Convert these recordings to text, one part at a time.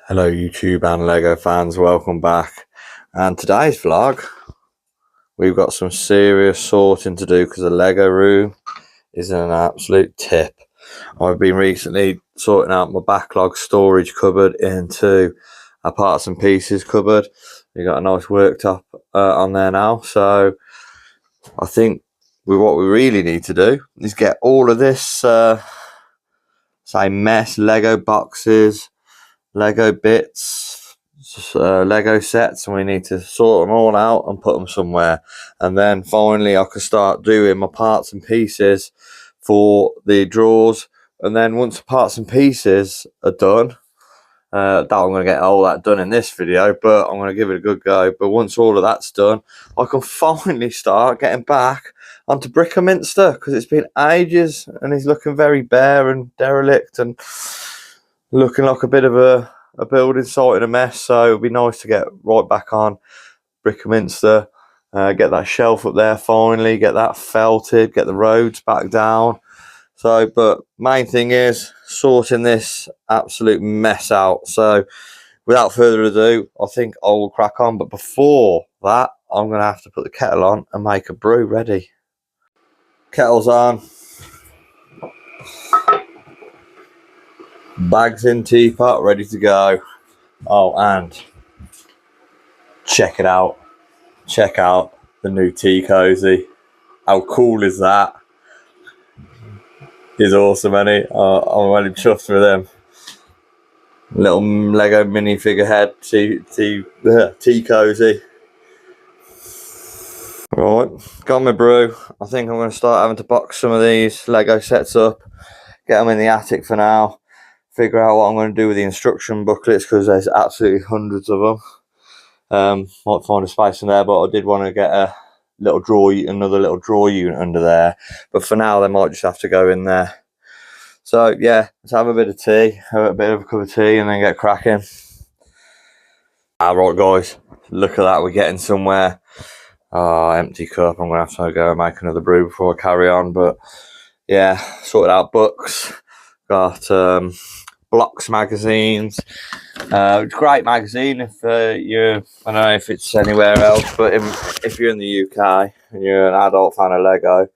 Hello YouTube and LEGO fans, welcome back. And today's vlog, we've got some serious sorting to do because the LEGO room is in an absolute tip. I've been recently sorting out my backlog storage cupboard into a parts and pieces cupboard. We've got a nice worktop on there now, so I think what we really need to do is get all of this say mess, LEGO boxes, LEGO bits, LEGO sets, and we need to sort them all out and put them somewhere. And then finally I can start doing my parts and pieces for the drawers. And then once the parts and pieces are done, I'm going to get all that done in this video, but I'm going to give it a good go. But once all of that's done, I can finally start getting back onto Brickminster, because it's been ages and he's looking very bare and derelict and looking like a bit of a building site in a mess. So it'd be nice to get right back on Brickminster, get that shelf up there finally, get that felted, get the roads back down. So, but main thing is sorting this absolute mess out. So without further ado, I think I will crack on. But before that, I'm going to have to put the kettle on and make a brew ready. Kettle's on. Bags in, teapot, ready to go. Oh, and check it out. Check out the new tea cozy. How cool is that? He's awesome, isn't he? I'm really chuffed with him. Little LEGO mini figure head tea cozy. Right, got my brew. I think I'm going to start having to box some of these LEGO sets up, get them in the attic for now, figure out what I'm going to do with the instruction booklets, because there's absolutely hundreds of them. Might find a space in there, but I did want to get a little another little drawer unit under there. But for now, they might just have to go in there. So yeah, let's have a bit of tea, have a bit of a cup of tea, and then get cracking. Right, guys, look at that, we're getting somewhere. Empty cup. I'm gonna have to go and make another brew before I carry on. But yeah, sorted out books. Got Blocks magazines. Great magazine if I don't know if it's anywhere else, but if you're in the UK and you're an adult fan of LEGO,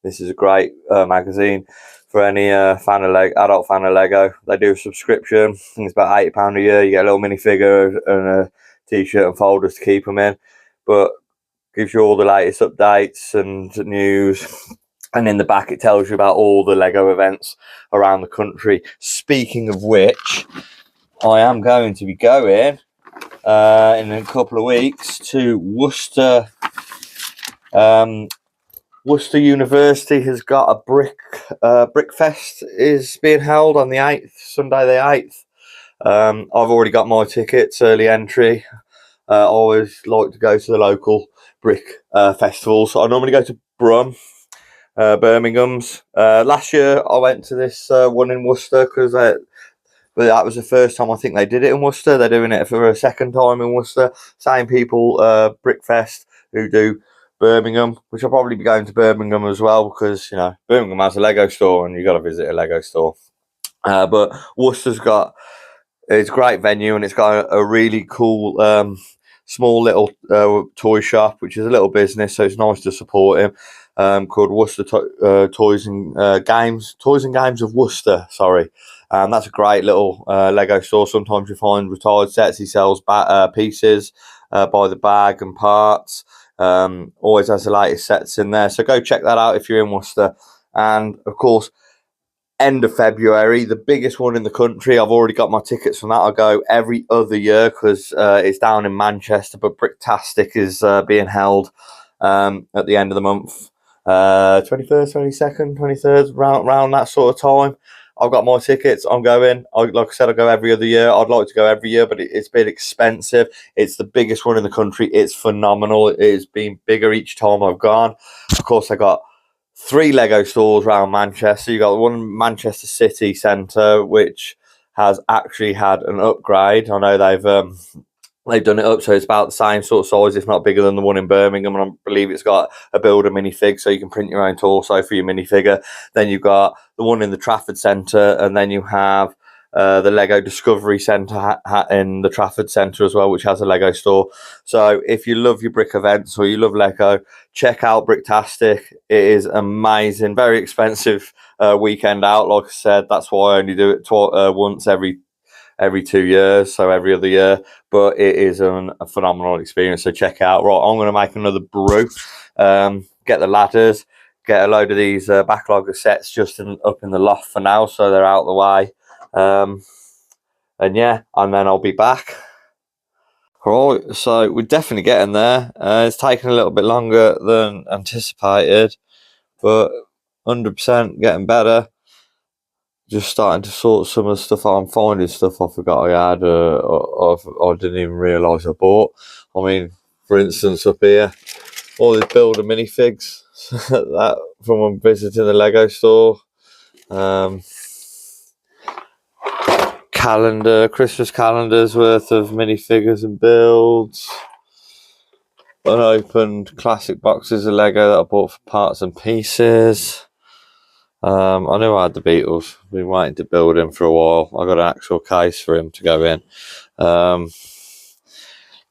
this is a great magazine for any adult fan of LEGO. They do a subscription. I think it's about £80 a year. You get a little minifigure and a t-shirt and folders to keep them in, but gives you all the latest updates and news. And in the back, it tells you about all the LEGO events around the country. Speaking of which, I am going to be going in a couple of weeks to Worcester. Worcester University has got a Brickfest is being held on the 8th, Sunday the 8th. I've already got my tickets, early entry. I always like to go to the local brick festivals. So I normally go to Birmingham's. Last year I went to this one in Worcester but that was the first time I think they did it in Worcester. They're doing it for a second time in Worcester. Same people, Brickfest, who do Birmingham, which I'll probably be going to Birmingham as well, because you know Birmingham has a LEGO store and you got to visit a LEGO store. But Worcester's it's a great venue, and it's got a really cool small little toy shop, which is a little business, so it's nice to support him. Called Worcester Toys and Games of Worcester. Sorry, that's a great little LEGO store. Sometimes you find retired sets. He sells pieces by the bag and parts. Always has the latest sets in there. So go check that out if you're in Worcester. And of course, end of February, the biggest one in the country. I've already got my tickets from that. I'll go every other year because it's down in Manchester, but Bricktastic is being held at the end of the month. 21st, 22nd, 23rd, round that sort of time. I've got my tickets. I'm going. Like I said, I go every other year. I'd like to go every year, but it's been expensive. It's the biggest one in the country. It's phenomenal. It's been bigger each time I've gone. Of course, I got 3 LEGO stores around Manchester. You got one Manchester City Centre, which has actually had an upgrade. I know they've done it up, so it's about the same sort of size, if not bigger than the one in Birmingham. And I believe it's got a builder minifig, so you can print your own torso for your minifigure. Then you've got the one in the Trafford Centre, and then you have the Lego Discovery Centre in the Trafford Centre as well, which has a Lego store. So if you love your brick events or you love Lego, check out Bricktastic. It is amazing, very expensive weekend out. Like I said, that's why I only do it once every 2 years, so every other year. But it is a phenomenal experience, so check it out. Right, I'm going to make another brew, get the ladders, get a load of these backlogger sets just up in the loft for now, so they're out of the way. And yeah, and then I'll be back. Right, so we're definitely getting there. It's taken a little bit longer than anticipated, but 100% getting better. Just starting to sort some of the stuff out. I'm finding stuff I forgot I had, or I didn't even realise I bought. I mean, for instance, up here, all these builder minifigs that from when visiting the Lego store. Christmas calendars worth of minifigures and builds. Unopened classic boxes of Lego that I bought for parts and pieces. I knew I had the Beatles. Been waiting to build him for a while. I got an actual case for him to go in.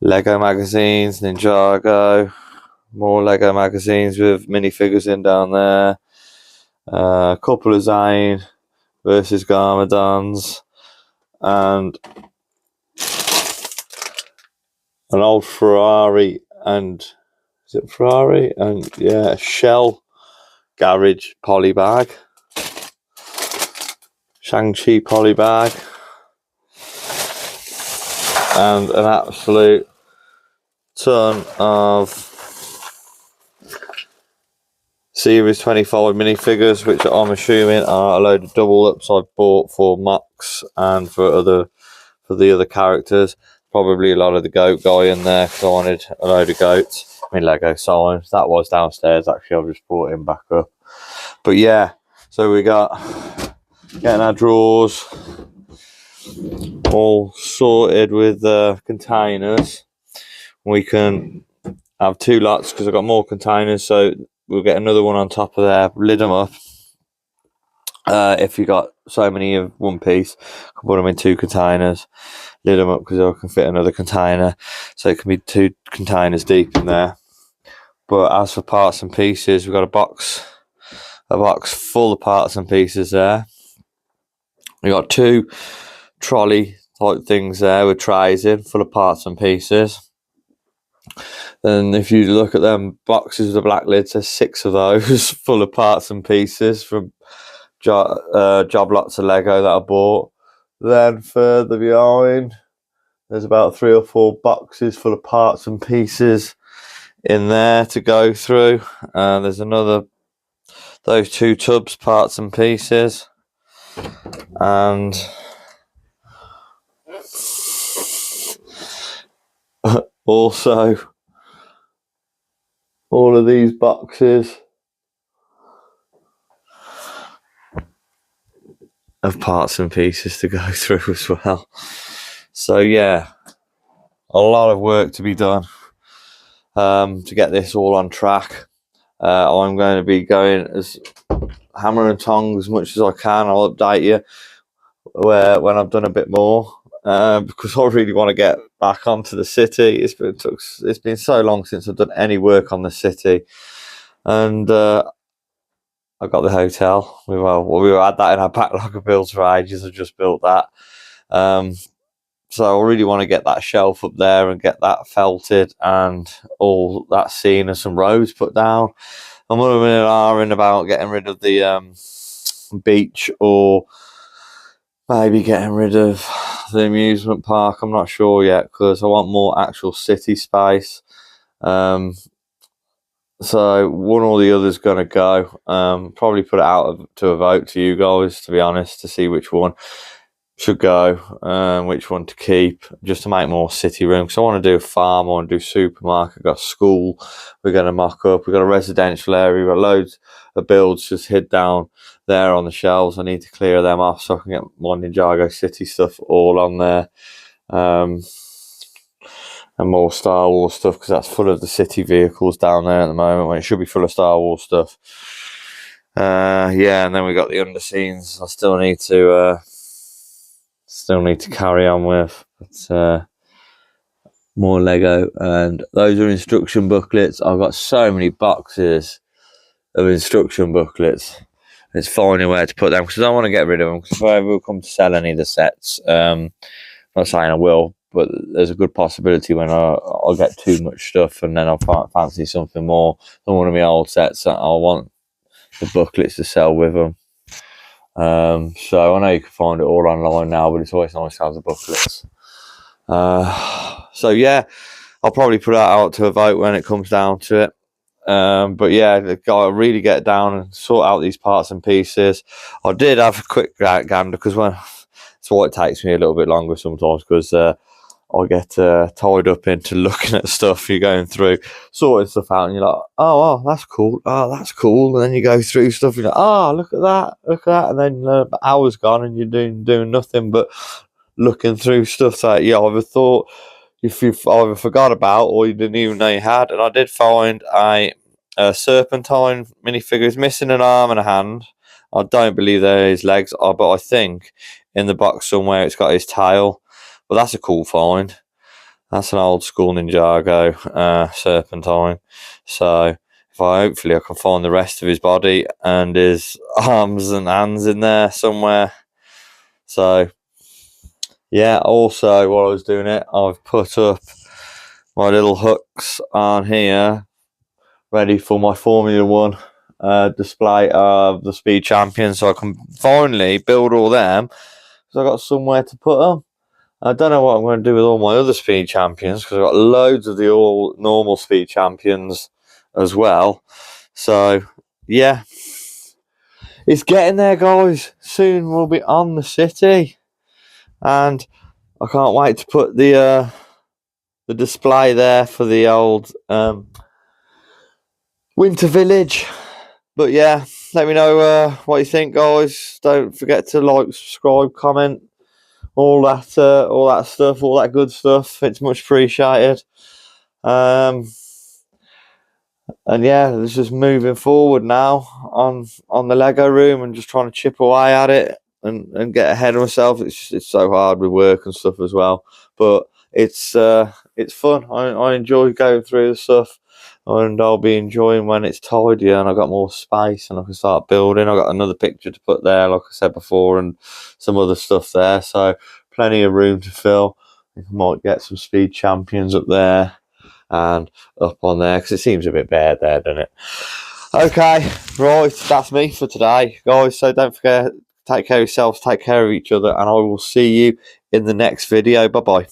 Lego magazines, Ninjago. More Lego magazines with minifigures in down there. A couple of Zane versus Garmadons. And an old Ferrari and... Is it Ferrari? And yeah, Shell garage poly bag. Shang-Chi poly bag, and an absolute ton of Series 25 minifigures, which I'm assuming are a load of double ups I've bought for Mox and for the other characters. Probably a lot of the goat guy in there because I wanted a load of goats. I mean, Lego signs. That was downstairs actually. I've just brought him back up. But yeah, so we got getting our drawers all sorted with containers. We can have 2 lots because I've got more containers, so we'll get another one on top of there, lid them up. If you got so many of one piece, I can put them in 2 containers, lid them up because I can fit another container, so it can be 2 containers deep in there. But as for parts and pieces, we've got a box full of parts and pieces there. We got 2 trolley type things there with trays in full of parts and pieces. And if you look at them boxes with the black lids, there's 6 of those full of parts and pieces from job lots of Lego that I bought. Then further behind, there's about 3 or 4 boxes full of parts and pieces in there to go through. And there's those 2 tubs, parts and pieces. And also all of these boxes of parts and pieces to go through as well. So yeah, a lot of work to be done to get this all on track. I'm going to be going as hammer and tongs as much as I can. I'll update you when I've done a bit more, because I really want to get back onto the city. It's been so long since I've done any work on the city, and I got the hotel. We had that in our backlog of builds for ages. I just built that, so I really want to get that shelf up there and get that felted and all that seen and some roads put down. I'm going about getting rid of the beach, or maybe getting rid of the amusement park. I'm not sure yet because I want more actual city space. So one or the other's going to go. Probably put it out to a vote to you guys, to be honest, to see which one should go, which one to keep, just to make more city room. Because I want to do a farm, I want to do supermarket, got school, we're going to mock up, we've got a residential area, we've got loads of builds just hid down there on the shelves. I need to clear them off so I can get my Ninjago City stuff all on there, and more Star Wars stuff, because that's full of the city vehicles down there at the moment when it should be full of Star Wars stuff. Yeah, and then we got the underscenes. I still need to still need to carry on with. But more Lego, and those are instruction booklets. I've got so many boxes of instruction booklets. It's finding where to put them because I don't want to get rid of them. Because if I ever come to sell any of the sets, I'm not saying I will, but there's a good possibility when I'll get too much stuff and then I'll fancy something more than one of my old sets that I want the booklets to sell with them. So I know you can find it all online now, but it's always nice to have the booklets. So yeah, I'll probably put that out to a vote when it comes down to it. But yeah, I've got to really get down and sort out these parts and pieces. I did have a quick gander because that's why it takes me a little bit longer sometimes, because I get tied up into looking at stuff. You're going through, sorting stuff out, and you're like, oh, that's cool. Oh, that's cool. And then you go through stuff, and you're like, oh, look at that. And then hours gone, and you're doing nothing but looking through stuff that you either thought you've either forgot about or you didn't even know you had. And I did find a Serpentine minifigure. Is missing an arm and a hand. I don't believe there his legs are, but I think in the box somewhere it's got his tail. Well, that's a cool find. That's an old school Ninjago Serpentine. So hopefully I can find the rest of his body and his arms and hands in there somewhere. So yeah, also while I was doing it, I've put up my little hooks on here ready for my Formula 1 display of the Speed Champions, so I can finally build all them because I've got somewhere to put them. I don't know what I'm going to do with all my other Speed Champions because I've got loads of the all normal Speed Champions as well. So yeah, it's getting there, guys. Soon we'll be on the city, and I can't wait to put the display there for the old Winter Village. But yeah, let me know what you think, guys. Don't forget to like, subscribe, comment, all that stuff, all that good stuff. It's much appreciated. And yeah, it's just moving forward now on the Lego room and just trying to chip away at it and get ahead of myself. It's so hard with work and stuff as well, but it's fun. I enjoy going through the stuff, and I'll be enjoying when it's tidy and I've got more space and I can start building. I've got another picture to put there, like I said before, and some other stuff there, so plenty of room to fill. I might get some Speed Champions up there and up on there because it seems a bit bare there, doesn't it? Okay, right, that's me for today, guys. So don't forget, take care of yourselves, take care of each other, and I will see you in the next video. Bye bye.